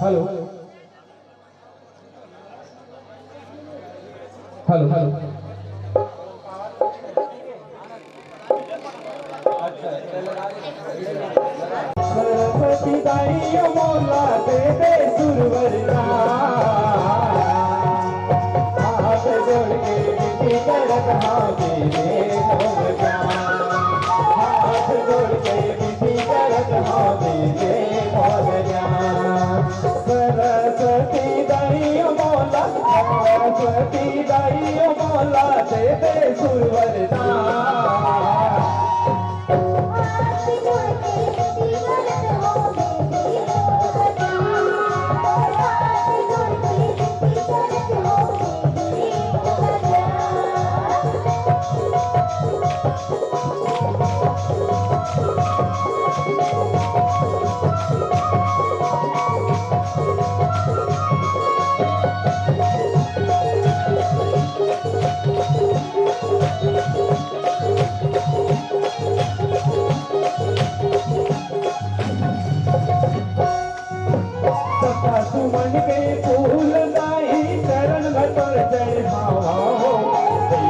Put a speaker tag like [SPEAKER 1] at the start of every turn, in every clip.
[SPEAKER 1] Hello hello hello. Saraswati दाई मोला दे दे सुरवरना, हाथ जोड़ के विनती करत हाँ दे दे मोर ज्ञान, हाथ जोड़ के विनती करत हाँ दे दे मोर ज्ञान। सरस्वती दाई मोला, सरस्वती दाई मोला दे दे सुरवरना, सुमन के फूल दाई चरण भटोर चढ़ावा हो, दे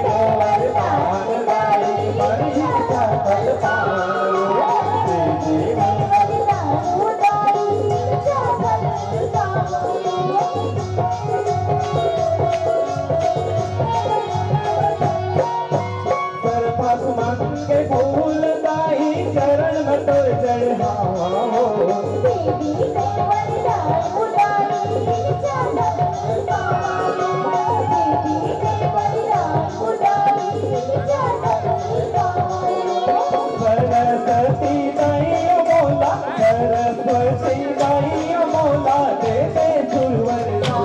[SPEAKER 1] गोवर्धन दाई बड़ी सफल पाओ, दे सरपा सुमन के फूल दाई चरण भटोर चढ़ावा हो, सरस्वती दाई मोला, सरस्वती दाई मोला दे दे सुरवरना,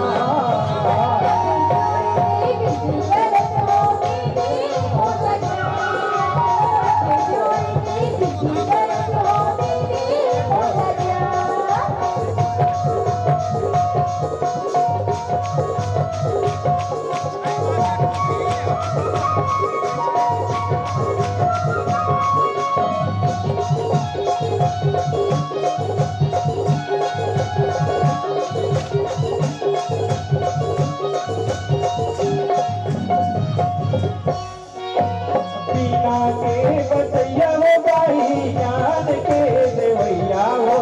[SPEAKER 1] बीना के बसैया हो बाई ज्ञान के देवैया हो,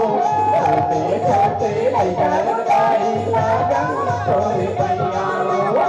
[SPEAKER 1] छोटे छोटे लैकन बाई लगन तोरे पैया हो।